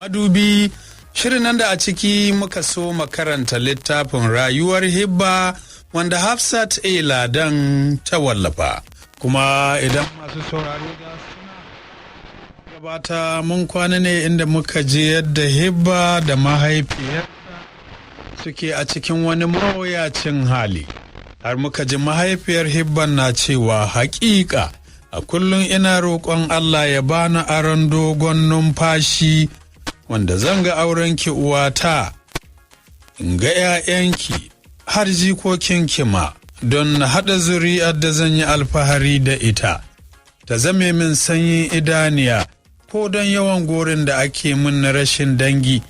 Madubi shirin nan da a ciki muka so makaranta littafin rayuwar hibba wanda Hafsat A. Ladan ta wallafa. Kuma idan masu sauraro da suna gabata mun kwana ne inda muka je yadda hibba da mahaifiyarta suke a cikin wani mawuyacin hali. Har muka ji mahaifiyar hibban na cewa haƙiƙa a kullum ina roƙon Allah ya bani aron dogon numfashi wanda zan ga aurenki uwata, in ga ‘ya'yanki har jikokinki ma don na haɗa zuri'ar da zan yi alfahari da ita, ta zame min sanyin idaniya ko don yawan gorin da ake min na rashin dangi,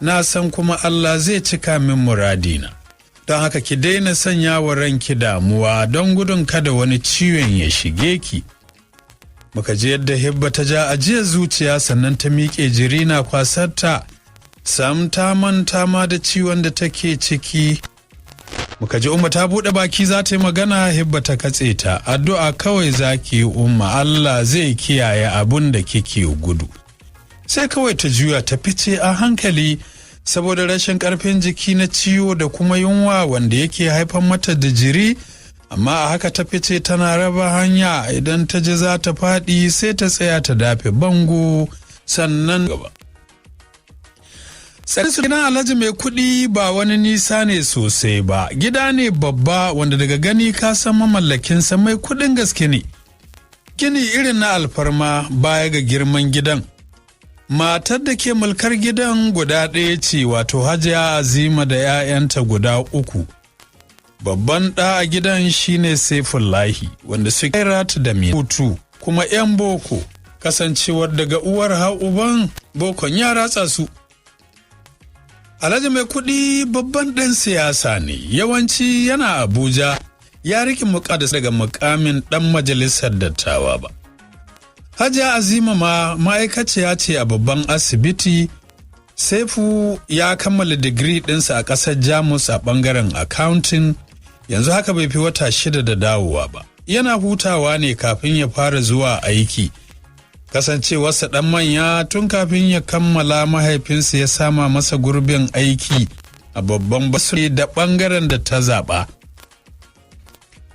na san kuma Allah zai cika min muradina. Don haka ki daina sanya wa ranki damuwa don gudun kada wani ciwon ya shige ki. Muka ji yadda hibba ta ja ajiyar zuciya sannan ta miƙe jiri na kwasarta, sam ta manta ma da ciwon da take ciki. Muka ji umma ta buɗe baki za ta yi magana, hibba ta katse ta, addu'a kawai za ki yi umma, Allah zai kiyaye abun da kike gudu. Sai kawai ta juya ta fice a hankali saboda rashin ƙarfin jiki na ciwo da kuma yunwa wanda yake haifar mata da jiri. Amma a haka ta fice tana raba hanya, idan ta ji za ta faɗi sai ta tsaya ta dafe bango sannan gaba. Tsarisu gidan Alhaji mai kuɗi ba wani nisa ne sosai ba, gida ne babba wanda daga gani ka san mamallakinsa mai kuɗin gaske ne. Gini irin na alfarma baya ga girman gidan. Matar da ke mulkar gidan guda ɗaya ce, wato Hajiya Azima da 'ya'yanta guda 3. Babban ɗa a gidan shine Saifullahi wanda suke rata da mai hutu kuma 'yan boko, kasancewar daga uwar har uban bokon ya ratsa su. Alhaji mai kuɗi babban ɗan siyasa ne, yawanci yana Abuja, ya riƙe muƙadas daga muƙamin ɗan majalisar dattawa ba. Hajiya Azima ma ma'aikaciya ce a babban asibiti. Saifu ya kammala digiri ɗinsa a ƙasar Jamus a ɓangaren accounting. Yanzu haka bai fi wata 6 da dawowa ba, yana hutawa ne kafin ya fara zuwa aiki. Kasancewarsa ɗan manya, tun kafin ya kammala mahaifinsa ya sama masa gurbin aiki a babban basri da ɓangaren da ta zaɓa.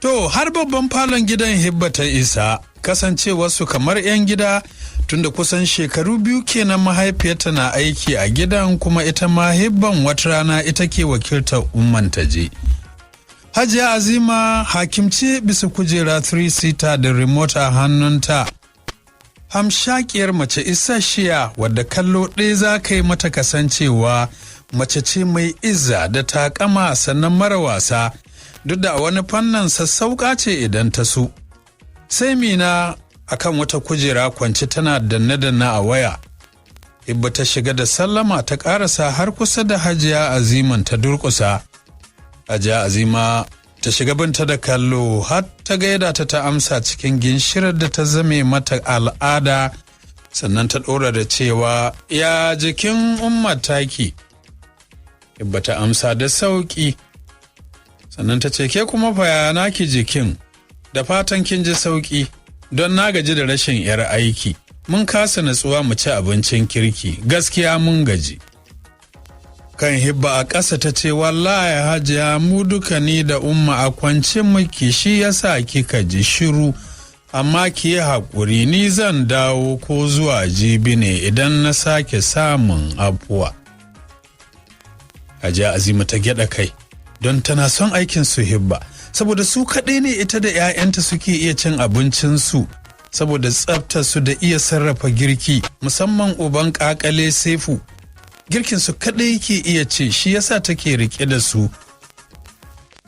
To har babban falon gidan hibba ta isa, kasancewarsu kamar 'yan gida, tunda kusan shekaru 2 kenan mahaifiyarta na aiki a gidan, kuma ita ma hibban wata rana ita ke wakiltar umman ta je. Hajiya Azima hakimce bisa kujera 3-seater da remote a hannunta. Hamshakiyar mace isasshiya wadda kallo ɗaya za ka yi mata kasancewa mace ce mai izza da takama sannan mara wasa, duk da a wani fannin sassauƙa ce idan ta so. Sai Mina akan wata kujera kwance tana danne-danne a waya. Hibba ta shiga da sallama ta ƙarasa har kusa da Hajiya Aziman ta durƙusa. Hajiya Azima ta shiga binta da kallo har ta gaida ta amsa cikin ginshirar da ta zame mata al'ada, sannan ta ɗora da cewa ya jikin ummar taki. Hibba ta amsa da sauƙi, sannan ta ce ke kuma fa naki jikin, da fatan kin ji sauƙi, don na gaji da rashin 'yar aiki, mun kasa natsuwa mu ci abincin kirki, gaskiya mun gaji. Kan hibba a ƙasa ta ce wallahi Hajiya mu duka ni da umma a kwance muke, shi yasa kika ji shiru, amma ki yi haƙuri, ni zan dawo ko zuwa jibi ne idan na sake samun afuwa. Hajiya Azima ta gyaɗa kai don tana son aikin su hibba, saboda su kaɗai ne ita da 'ya'yanta suke iya cin abincinsu, saboda tsaftarsu da iya sarrafa girki, musamman uban ƙaƙale Saifu. Girkinsu kaɗai yake iya ce, shi yasa take riƙe da su.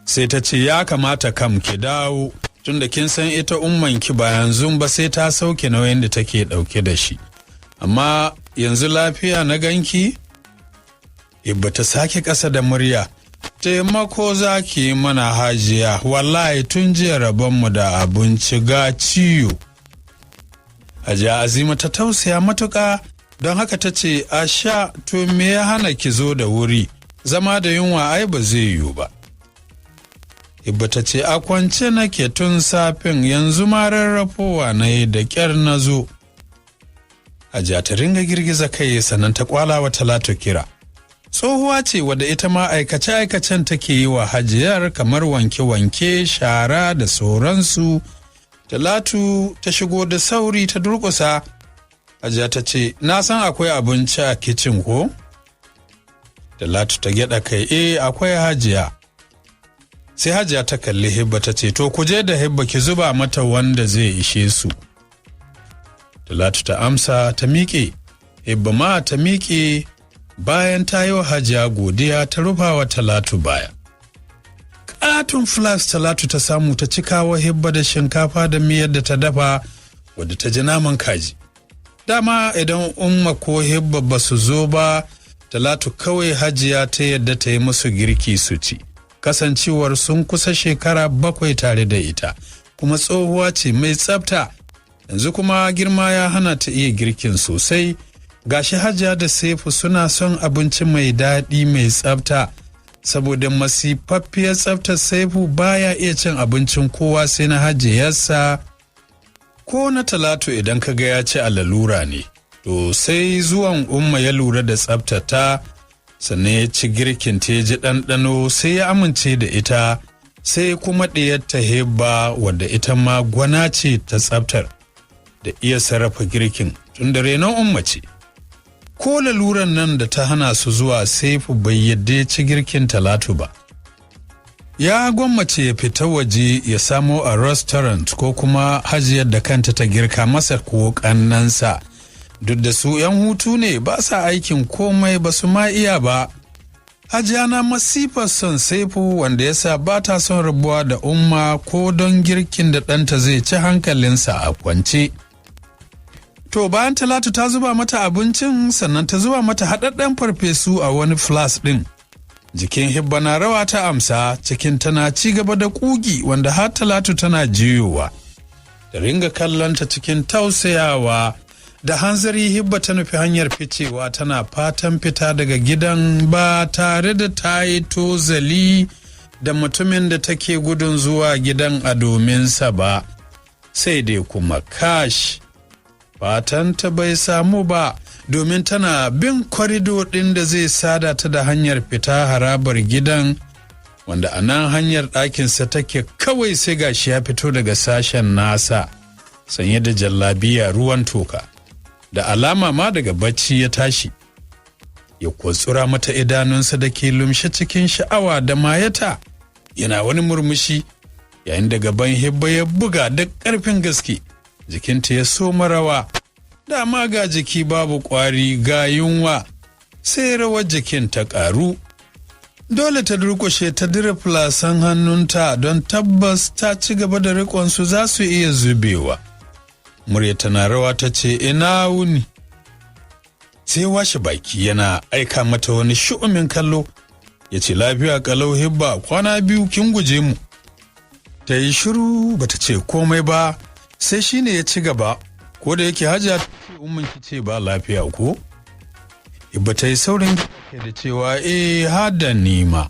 Sai ta ce ya kamata kam ki dawo, tunda kin san ita ummanki ba yanzu ba sai ta sauke nauyin da take ɗauke da shi. Amma yanzu lafiya na ganki? Ibba ta sake ƙasa da murya. Taimako za ki yi mana Hajiya, wallahi tun jiya rabonmu da abinci ga ciwo. Hajiya Azima ta tausaya matuƙa, don haka ta ce a sha, to me ya hana ki zo da wuri, zama da yunwa ai ba zai yiwu ba. Ibba ta ce a kwance nake tun safin, yanzu ma rarrafowa na yi da ƙyar na zo. Hajiya ta ringa girgiza kai sannan ta kwala wa Talatu kira. Tsohuwa ce wadda ita ma aikace-aikacen take yi wa Hajiyar kamar wanke-wanke, shara da sauransu. Talatu ta shigo da sauri ta durƙusa. Hajiya ta ce, na san akwai abinci a kicin ko? Talatu ta gyaɗa kai, akwai Hajiya. Sai Hajiya ta kalli Hibba ta ce, to ku je da Hibba ki zuba mata wanda zai ishe su. Talatu ta amsa ta miƙe, Hibba ma ta miƙe. Bayan ta yi wa Hajiya godiya ta rufa wa Talatu baya. Ƙaton flask Talatu ta samu ta cika wa Hibba da shinkafa da miyar da ta dafa wadda ta ji naman kaji. Dama idan Umma ko Hibba ba su zo ba, Talatu kawai Hajiya ta yadda ta yi musu girki su ci. Kasancewar sun kusa shekara 7 tare da ita, kuma tsohuwa ce mai tsafta. Yanzu kuma girma ya hana ta iya girkin sosai. Gashi Hajiya da Saifu suna son abinci mai daɗi mai tsafta, saboda masifaffiyar tsaftar Saifu baya iya cin abincin kowa sai na Hajiyarsa. Ko na Talatu idan kaga ya ci a lalura ne, to sai zuwan Umma ya lura da tsaftata, sannan ya ci girkin ta ji ɗanɗano sai ya amince da ita, sai kuma ɗiyarta Hibba wadda ita ma gwana ce ta tsaftar da iya sarrafa girkin tun da renon Umma ce. Ko laluran nan da ta hana su zuwa Saifu bai yadda ya ci girkin Talatu ba. Ya gwammace ya fita waje ya samo a restaurant ko kuma Hajiyar da kanta ta girka masa ko kannansa. Duk da su 'yan hutu ne ba sa aikin komai ba su ma iya ba. Hajiya na masifar son Saifu wanda ya sa ba ta son rabuwa da Umma ko don girkin da ɗanta zai ci hankalinsa a kwance. To bayan Talatu ta zuba mata abincin sannan ta zuba mata haɗaɗɗen farfesu a wani flas ɗin. Jikin Hibba na rawa ta amsa, cikin tana ci gaba da ƙugi wanda har Talatu tana jiyowa. Da ringa kallonta cikin tausayawa da hanzari Hibba ta nufi hanyar ficewa tana fatan fita daga gidan ba tare da ta yi tozali da mutumin da take gudun zuwa gidan a dominsa ba. Sai dai kuma kash. Fatanta bai samu ba domin tana bin kwarido ɗin da zai sada ta da hanyar fita harabar gidan, wanda a nan hanyar ɗakinsa take kawai sai gashi ya fito daga sashen nasa sanye da jallabiya ruwan toka, da alama ma daga bacci ya tashi. Ya kwatsura mata idanunsa da ke lumshe cikin sha'awa da mayata, yana wani murmushi yayin da gaban Hibba ya buga da ƙarfin gaske. Jikinta ya soma rawa, dama ga jiki babu ƙwari ga yunwa, sai rawar jikin ta ƙaru. Dole ta durƙushe ta dire fulasan hannunta don tabbas ta ci gaba da riƙonsu za su iya zubewa. Murya tana rawa ta ce, ina wuni. Sai washe baki yana aika mata wani shu'umin kallo, ya ce, lafiya ƙalau Hibba, kwana 2 kin guje mu. Ta yi shiru bata ce komai ba. Sai shi ne ya ci gaba, ko da yake Hajiya ta ce umman ki ce ba lafiya ko? Hibba ta yi saurin gida da cewa hada nima.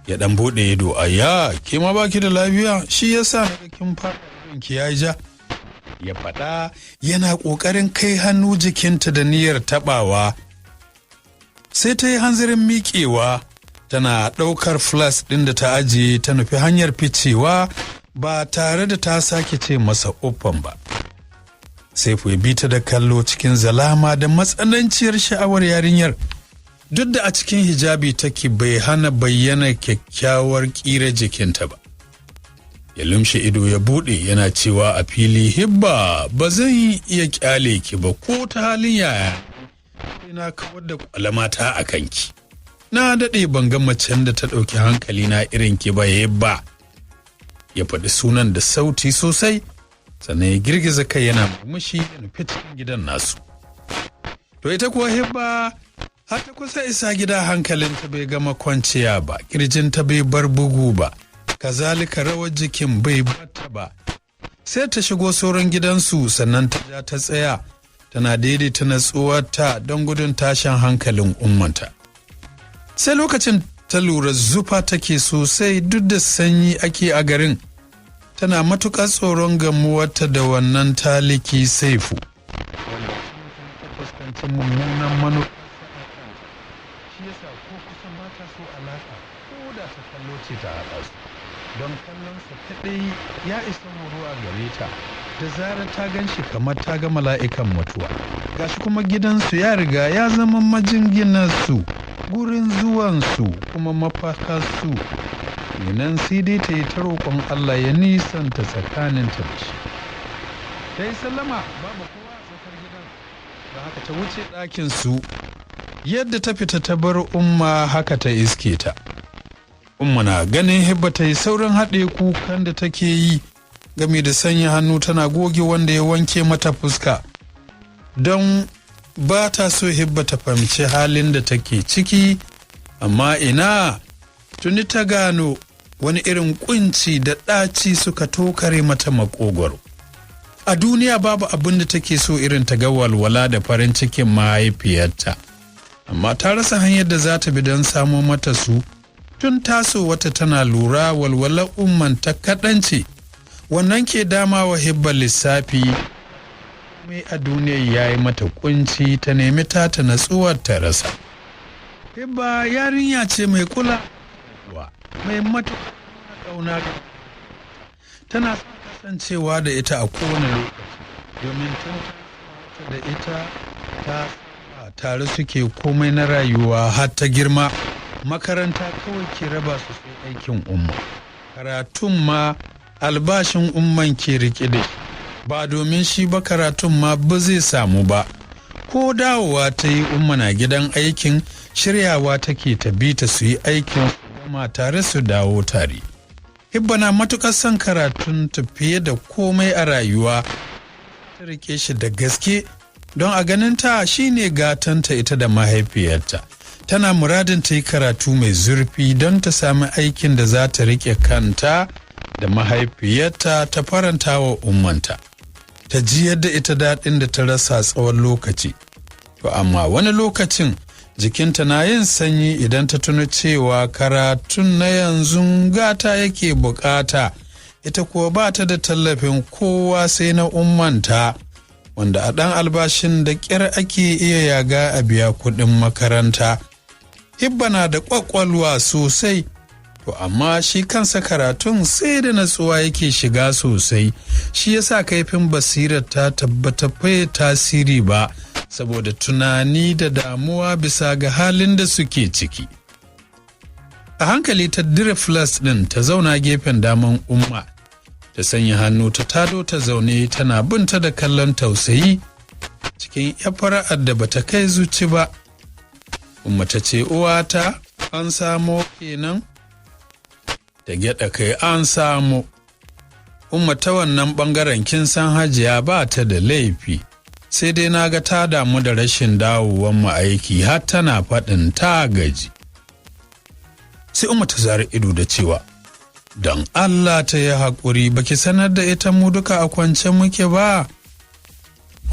Ya dan bude ido, ayya ke ma baki da lafiya, shi yasa na kin fara idon ki ya ja. Ya faɗa yana ƙoƙarin kai hannu jikinta da niyyar taɓawa. Sai ta yi hanzarin miƙewa, tana ɗaukar flas ɗin da ta ajiye ta nufi hanyar ficewa ba tare da ta sake ce masa uffan ba. Saifu ya bi ta da kallo cikin zalama da matsananciyar sha'awar yarinyar. Duk da a cikin hijabi take bai hana bayyana kyakkyawar ƙira jikinta ba. Ya lumshe ido ya buɗe yana cewa a fili, Hibba ba zan iya ƙyale ki ba ko ta halin yaya. Sai na kawar da kwalamata a kanki. Na daɗe ban ga macen da ta ɗauki hankali na irin ki ba Hibba. Ya faɗi sunan da sauti sosai, sannan ya girgiza kai yana murmushi ya nufi cikin gidan nasu. To ita kuwa Hibba har ta kusa isa gida hankalinta bai gama kwanciya ba, kirjinta bai bar bugu ba, kazalika rawar jikin bai bata ba. Sai ta shigo sauran gidansu sannan ta ja ta tsaya, tana daidaita natsuwarta don gudun tashin hankalin ummanta. Sai lokacin ta lura zufa take sosai duk da sanyi ake a garin. Tana matuƙar tsoron gamuwarta da wannan taliki Saifu. magance mummunan manufa. Shi yasa ko kusan ba ta so alaƙa ko da ta kallo ce ta haɗa su, don kallonsa kaɗai ya isa horo a gare ta. Da zarar ta gan shi kamar ta ga mala'ikan mutuwa. Gashi kuma gidansu ya riga ya zama majinginarsu, gurin zuwansu kuma mafakarsu. Kenan sai dai ta yi ta roƙon Allah ya nisanta tsakaninta da shi. Ta yi sallama babu kowa a tsakar gidan, da haka ta wuce ɗakinsu. Yadda ta fita ta bar Umma haka ta iske ta. Umma na ganin Hibba ta yi saurin haɗe kukan da take yi, game da sanya hannu tana goge wanda ya wanke mata fuska, don ba ta so Hibba ta fahimci halin da take ciki. Amma ina tuni ta gano wani irin kunci da ɗaci suka tokare mata makogwaro. A duniya babu abin da take so irin ta ga walwala da farin cikin mahaifiyarta, amma ta rasa hanyar da za ta bi don samo mata su. Tun taso wata tana lura walwalar umman ta kaɗance, wannan ke dama wa Hibba lissafi. Mai a duniya ya yi mata kunci, ta nemi ta natsuwar ta rasa. Hibba yarinya ce mai kula, mai matuƙar ƙauna, tana son kasancewa da ita a kowane lokaci, domin tun da ita ta tare suke komai na rayuwa har ta girma. Makaranta kawai ke raba su sai aikin umma, karatun ma albashin umman ke rike da shi, ba domin shi ba karatun ma ba zai samu ba. Ko dawowa ta yi umma na gidan aikin, shiryawa take ta bi ta su yi aikin gama tare su dawo tare. Hibba na matuƙar son karatun ta fiye da komai a rayuwa, ta rike shi da gaske, don a ganin ta shine gatanta ita da mahaifiyarta. Tana muradin ta yi karatu mai zurfi don ta sami aikin da za ta rike kanta da mahaifiyarta, ta faranta wa ummanta, ta ji yadda ita daɗin da ta rasa tsawon lokaci. To amma wani lokacin jikinta na yin sanyi idan ta tuna cewa karatun na yanzu gata yake bukata, ita kuwa ba ta da tallafin kowa sai na ummanta, wanda a ɗan albashin da ƙyar ake iya yaga a biya kuɗin makaranta. Hibba na da ƙwaƙwalwa sosai, to amma shi kansa karatun sai da natsuwa yake shiga sosai. Shi yasa kaifin basirar ta tabbata bai tasiri ba, saboda tunani da damuwa bisa ga halin da suke ciki. A hankali ta dire flas ɗin ta zauna gefen daman umma, ta sanya hannu ta tado ta zaune tana binta da kallon tausayi cikin ya fara'ar da bata kai zuci ba. Umma ta ce, uwata an samo kenan? Ta gyaɗa kai, an samo. Umma ta wannan ɓangaren kin san Hajiya ba ta da laifi, sai dai na ga ta damu da rashin dawowan mu aiki har tana faɗin ta gaji. Sai Umma ta zari ido da cewa, don Allah ta yi haƙuri, baki sanar da ita mu duka a kwance muke ba.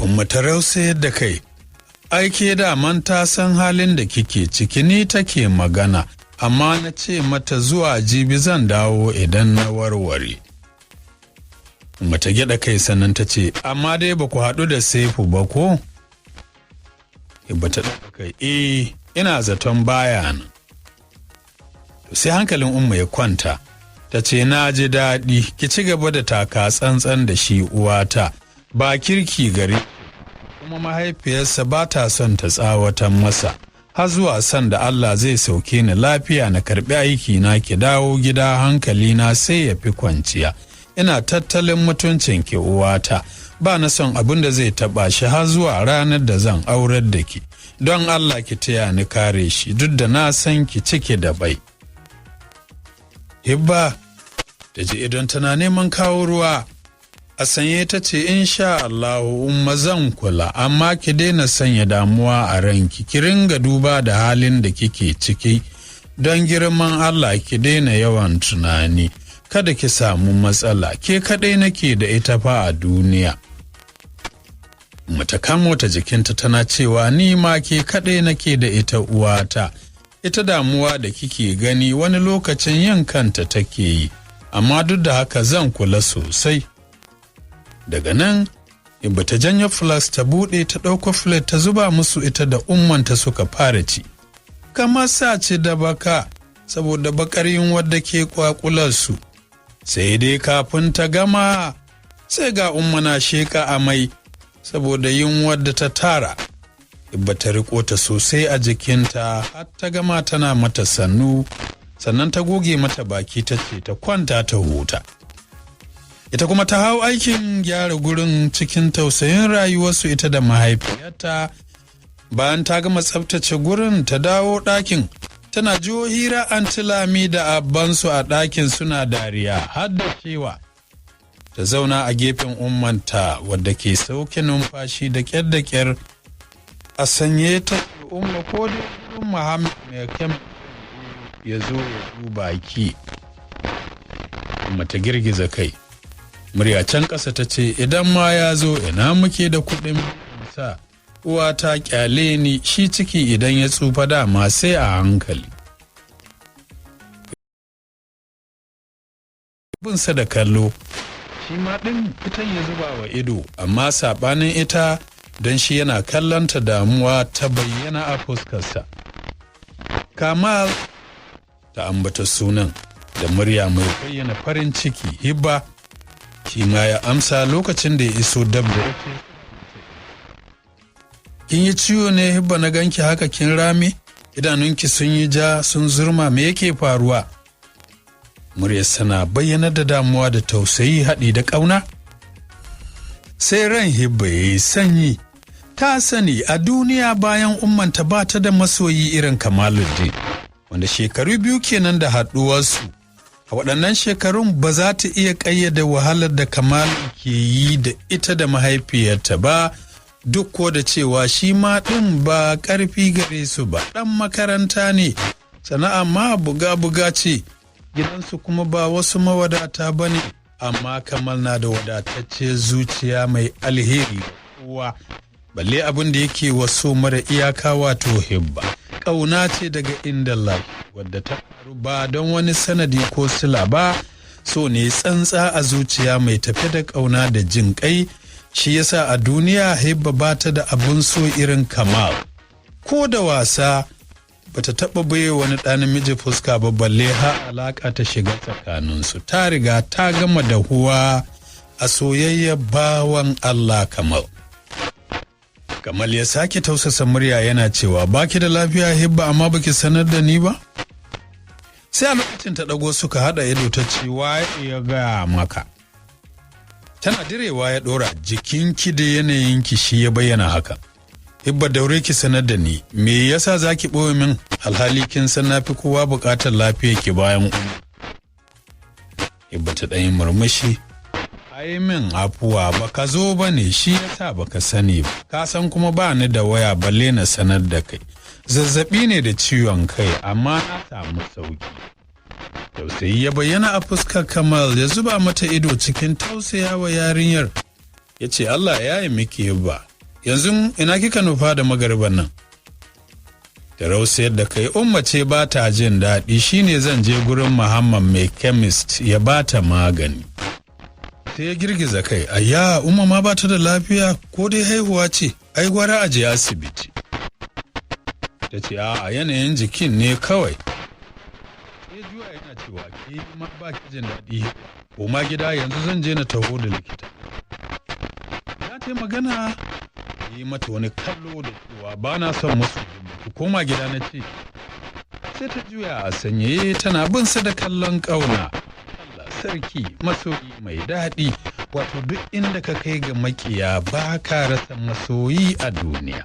Umma ta rausayar da kai, aike daman ta san halin da kike ciki, ni take magana, amma na ce mata zuwa jibi zan dawo idan na warware. Umma ta gyaɗa kai sannan ta ce, amma dai ba ku haɗu da Saifu ba ko? Hibba ta ɗaga kai, ina zaton baya nan. Sai hankalin Umma ya kwanta, ta ce, na ji daɗi, ki ci gaba da taka tsantsan da shi uwata, ba kirki gari, kuma mahaifiyarsa ba ta son ta tsawatan masa, har zuwa san da Allah zai sauke ni lafiya na karɓi aiki na ki dawo gida hankali na sai ya fi kwanciya. Ina tattalin mutuncin ki uwata, ba na son abin da zai taɓa shi har zuwa ranar da zan aurar da ki, don Allah ki taya ni kare shi duk da na san ki cike da bai. Hibba ta ji idan tana neman kawo ruwa, a sanye ta ce, insha Allah umma zan kula, amma ki daina sanya damuwa a ranki, ki ringa duba da halin da kike ciki, don girman Allah ki daina yawan tunani, kada ki samu matsala, ke kaɗai nake da ita fa a duniya. Mata kamo ta jikinta tana cewa, ni ma ke kaɗai nake da ita uwata, ita damuwa da kike gani wani lokacin yin kanta take yi, amma duk da haka zan kula sosai. Daga nan Hibba ta janyo flask ta buɗe ta ɗauko plate ta zuba musu ita da ummanta suka fara ci. Kamar sace da baka saboda bakar yunwar da ke kwakularsu. Sai dai kafin ta gama sai ga umma na sheƙa amai saboda yunwar da ta tara. Hibba ta riko ta sosai a jikinta har ta gama tana mata sannu, sannan ta goge mata baki ta ce ta kwanta ta huta. Ita kuma ta hau aikin gyara gurin cikin tausayin rayuwarsu ita da mahaifiyarta. Bayan ta gama tsabtace gurin ta dawo ɗakin, tana jiwo hira Anti Lami da abbansu a ɗakin suna dariya har da cewa. Ta zauna a gefen ummanta wadda ke sauke numfashi da ƙyar da ƙyar. A sanye ta umma ko da gurin Muhammad mai kyan ya zo ya duba ki. Umma ta girgiza kai. Murya can ƙasa ta ce, idan ma ya zo ina muke da kuɗin sa, uwa ta ƙyale ni, shi ciki idan ya tsufa dama sai a hankali. Binsa da kallo, shi ma ɗin fitan ya zuba wa ido, amma saɓanin ita don shi yana kallonta damuwa ta bayyana a fuskarsa. Kamal ta ambata sunan da murya mai bayyana farin ciki. Hibba shi ma ya amsa lokacin da ya iso dab da yake. Kin yi ciwo ne Hibba, na ganki haka kin rame? Idanunki sun yi ja sun zurma, me yake faruwa? Muryar sana bayyana da damuwa da tausayi haɗi da ƙauna. Sai ran Hibba ya yi sanyi. Ta sani a duniya bayan ummanta ba ta da masoyi irin Kamaluddin, wanda shekaru 2 kenan da haɗuwarsu. A waɗannan shekarun ba za ta iya ƙayyade wahalar da Kamal ke yi da ita da mahaifiyarta ba, duk ko da cewa shi ma ɗin ba ƙarfi gare su ba, ɗan makaranta ne, sana'a ma buga-buga ce, gidansu kuma ba wasu mawadata ba ne, amma Kamal na da wadatacce zuciya mai alheri kowa, balle abin da yake waso mara iyaka wato Hibba. Ƙauna ce daga inda Allah wadda ta faru ba don wani sanadi ko sila ba, so ne tsantsa a zuciya mai tafe da ƙauna da jin ƙai. Shi yasa a duniya Hibba ba ta da abun so irin Kamal. Ko da wasa ba ta taɓa bai wani ɗan namiji fuska ba, balle ha alaƙa ta shiga tsakaninsu. Ta riga ta gama dahuwa a soyayya bawan Allah Kamal. Kamal ya sake tausasa murya yana cewa, baki da lafiya Hibba, amma baki sanar da ni ba? Sai a lokacin ta ɗago suka haɗa ido ta ce, waye ya gaya maka? Tana direwa ya ɗora, jikinki da yanayinki shi ya bayyana haka. Hibba, daure ki sanar da ni, me yasa za ki ɓoye min alhali kin san na fi kowa buƙatar lafiya ki bayan Hibba ta ɗanyi murmushi. Ai min afuwa, baka zo ba ne, shi yasa baka sani ba, ka san kuma ba ni da waya balle na sanar da kai. Zazzabi ne da ciwon kai, amma na samu sauki. Tausayi ya bayyana a fuskar Kamal, ya zuba mata ido cikin tausayawa yarinyar. Ya ce, Allah ya yi miki Hibba, yanzu ina kika nufa da magariban nan? Da rausayar da kai, umma ce ba ta jin daɗi, shine zan je gurin Muhammad mai chemist ya ba ta magani. Sai ya girgiza kai, ayya umma ma ba ta da lafiya, ko dai haihuwa ce, ai gwara a je asibiti. Ta ce a yanayin jikin ne kawai. Sai juya yana cewa ki ma ba ki jin daɗi, ko ma gida yanzu zan je na taho da likita. Ya ta magana, yi mata wani kallo da cewa ba na son musu, ku koma gida na ce. Sai ta juya a sanyaye tana bin sa da kallon ƙauna. Sarki masoyi mai daɗi, wato duk inda ka kai ga makiya ba ka rasa masoyi a duniya.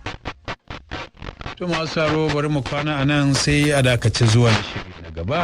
To masu saro bari mu kwana a nan sai a dakace zuwa shiri na gaba.